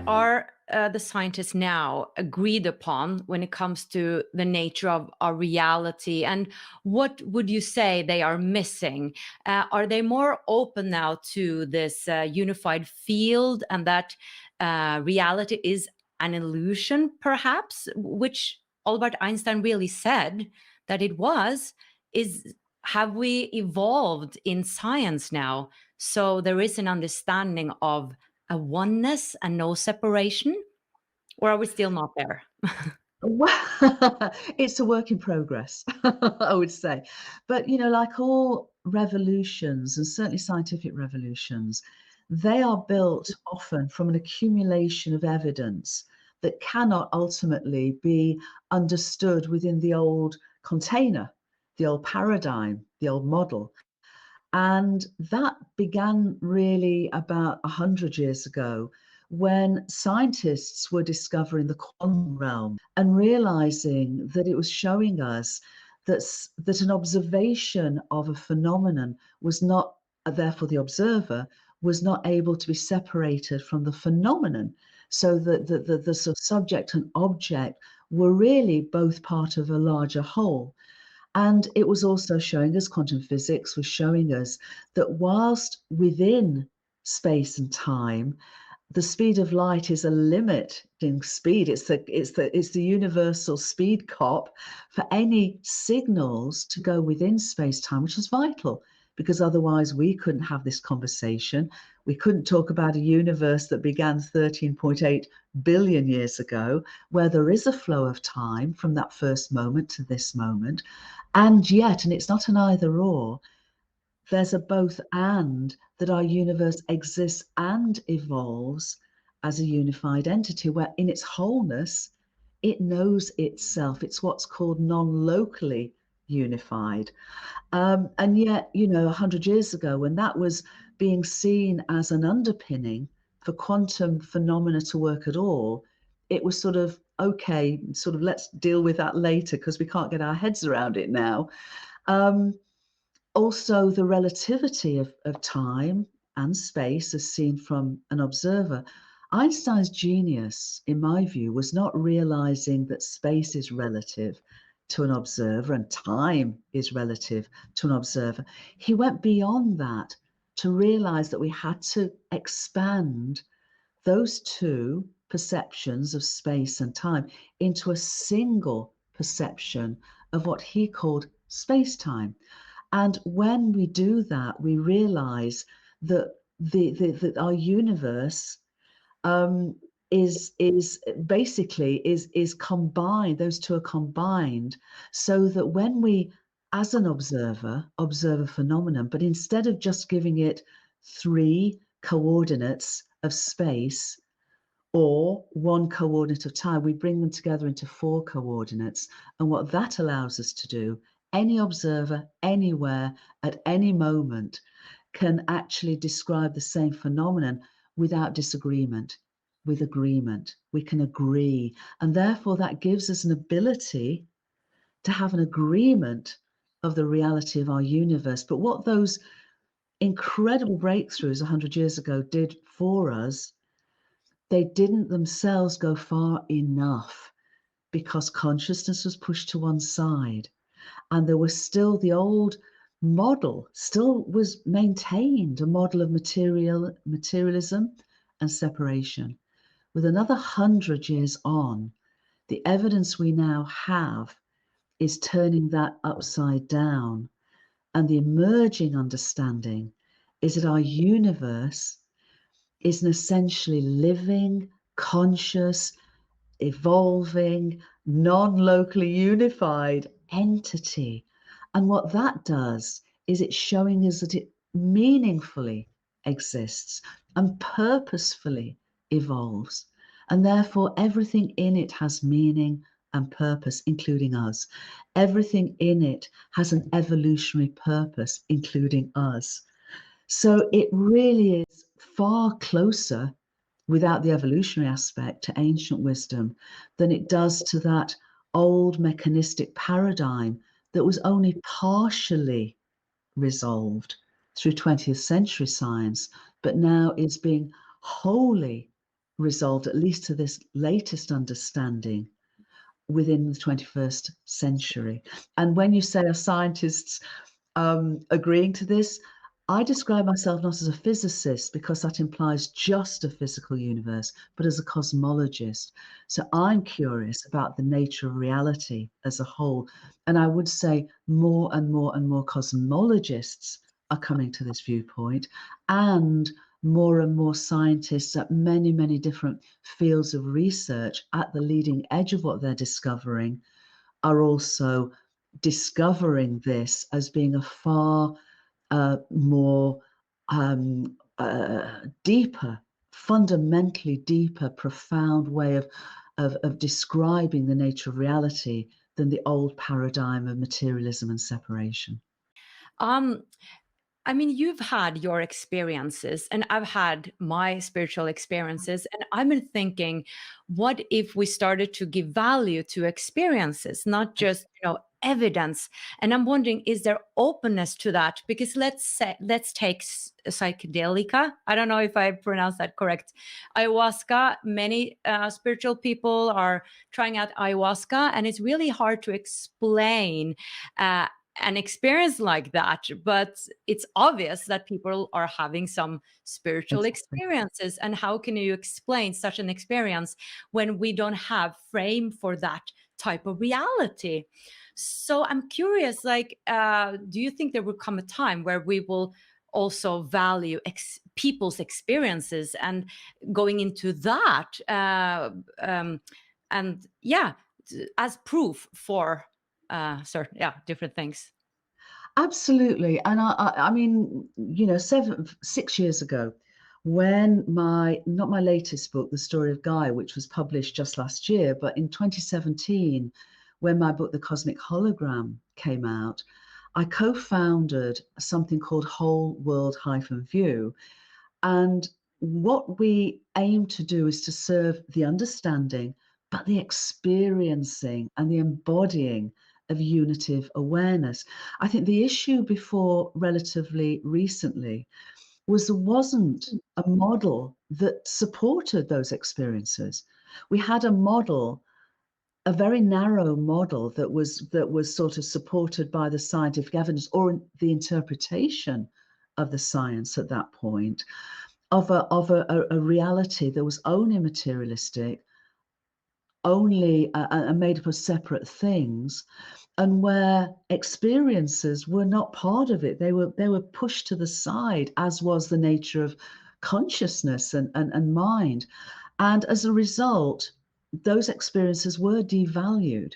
what are the scientists now agreed upon when it comes to the nature of our reality? And what would you say they are missing? Are they more open now to this unified field, and that reality is an illusion, perhaps, which Albert Einstein really said that it was? Have we evolved in science now, so there is an understanding of a oneness and no separation? Or are we still not there? Well, it's a work in progress, I would say. But, like all revolutions, and certainly scientific revolutions, they are built often from an accumulation of evidence that cannot ultimately be understood within the old container, the old paradigm, the old model. And that began really about 100 years ago, when scientists were discovering the quantum realm and realizing that it was showing us that an observation of a phenomenon was not, therefore the observer was not able to be separated from the phenomenon, so that the sort of subject and object were really both part of a larger whole. And it was also showing us, quantum physics was showing us, that whilst within space and time, the speed of light is a limiting speed. It's the universal speed cop for any signals to go within space-time, which is vital, because otherwise we couldn't have this conversation. We couldn't talk about a universe that began 13.8 billion years ago, where there is a flow of time from that first moment to this moment. And yet, and it's not an either or, there's a both and, that our universe exists and evolves as a unified entity where in its wholeness, it knows itself. It's what's called non-locally unified. And yet, 100 years ago, when that was being seen as an underpinning for quantum phenomena to work at all, it was sort of, okay, sort of let's deal with that later because we can't get our heads around it now. Also, the relativity of time and space as seen from an observer. Einstein's genius, in my view, was not realizing that space is relative to an observer and time is relative to an observer. He went beyond that to realize that we had to expand those two perceptions of space and time into a single perception of what he called space-time. And when we do that, we realize that that our universe is basically is combined. Those two are combined, so that when we, as an observer, observe a phenomenon, but instead of just giving it 3 coordinates of space or 1 coordinate of time, we bring them together into 4 coordinates. And what that allows us to do, any observer anywhere at any moment can actually describe the same phenomenon without disagreement, with agreement. We can agree. And therefore that gives us an ability to have an agreement of the reality of our universe. But what those incredible breakthroughs 100 years ago did for us, they didn't themselves go far enough, because consciousness was pushed to one side and there was still the old model still was maintained, a model of materialism and separation. With another 100 years on, the evidence we now have is turning that upside down, and the emerging understanding is that our universe is an essentially living, conscious, evolving, non-locally unified entity. And what that does is it's showing us that it meaningfully exists and purposefully evolves. And therefore, everything in it has meaning and purpose, including us. Everything in it has an evolutionary purpose, including us. So it really is far closer, without the evolutionary aspect, to ancient wisdom than it does to that old mechanistic paradigm that was only partially resolved through 20th century science, but now is being wholly resolved, at least to this latest understanding, within the 21st century. And when you say are scientists agreeing to this, I describe myself not as a physicist because that implies just a physical universe, but as a cosmologist. So I'm curious about the nature of reality as a whole. And I would say more and more and more cosmologists are coming to this viewpoint, and more scientists at many, many different fields of research at the leading edge of what they're discovering are also discovering this as being a far more deeper, fundamentally deeper, profound way of describing the nature of reality than the old paradigm of materialism and separation. Um, I mean, you've had your experiences, and I've had my spiritual experiences. And I've been thinking, what if we started to give value to experiences, not just, evidence? And I'm wondering, is there openness to that? Because let's take psychedelica. I don't know if I pronounced that correct. Ayahuasca. Many spiritual people are trying out ayahuasca, and it's really hard to explain. An experience like that, but it's obvious that people are having some spiritual Exactly. experiences. And how can you explain such an experience when we don't have frame for that type of reality? So I'm curious, like, do you think there will come a time where we will also value people's experiences and going into that, and yeah, as proof for certain, different things? Absolutely. And I mean, 6 years ago, when not my latest book, The Story of Gaia, which was published just last year, but in 2017, when my book, The Cosmic Hologram, came out, I co-founded something called Whole World View. And what we aim to do is to serve the understanding, but the experiencing and the embodying of unitive awareness. I think the issue before relatively recently was there wasn't a model that supported those experiences. We had a model, a very narrow model that was sort of supported by the scientific evidence or the interpretation of the science at that point of a reality that was only materialistic, only made up of separate things, and where experiences were not part of it. They were pushed to the side, as was the nature of consciousness and mind. And as a result, those experiences were devalued.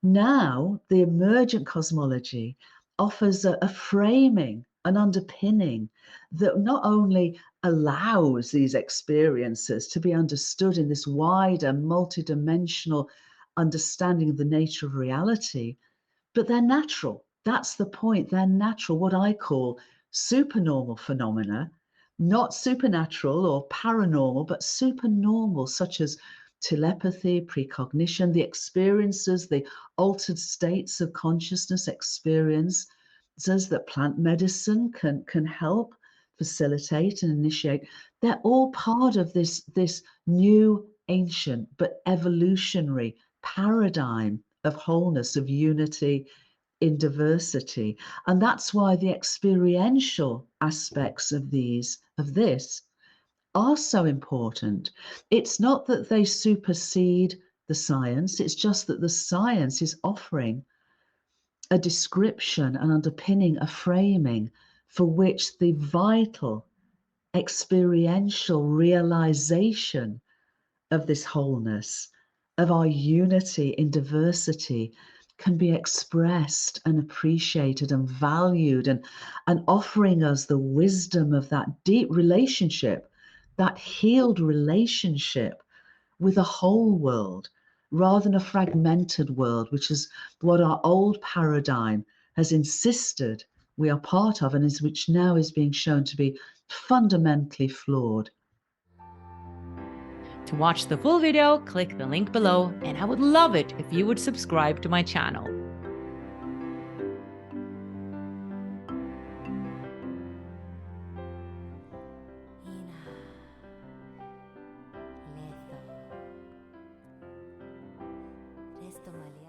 Now, the emergent cosmology offers a framing, an underpinning that not only allows these experiences to be understood in this wider, multidimensional understanding of the nature of reality, but they're natural. That's the point. They're natural, what I call supernormal phenomena, not supernatural or paranormal, but supernormal, such as telepathy, precognition, the experiences, the altered states of consciousness experience, says that plant medicine can help facilitate and initiate. They're all part of this new, ancient, but evolutionary paradigm of wholeness, of unity in diversity. And that's why the experiential aspects of this are so important. It's not that they supersede the science, it's just that the science is offering a description, an underpinning, a framing for which the vital experiential realization of this wholeness, of our unity in diversity, can be expressed and appreciated and valued, and offering us the wisdom of that deep relationship, that healed relationship with a whole world rather than a fragmented world, which is what our old paradigm has insisted we are part of, and which now is being shown to be fundamentally flawed. To watch the full video, click the link below, and I would love it if you would subscribe to my channel. Estomali.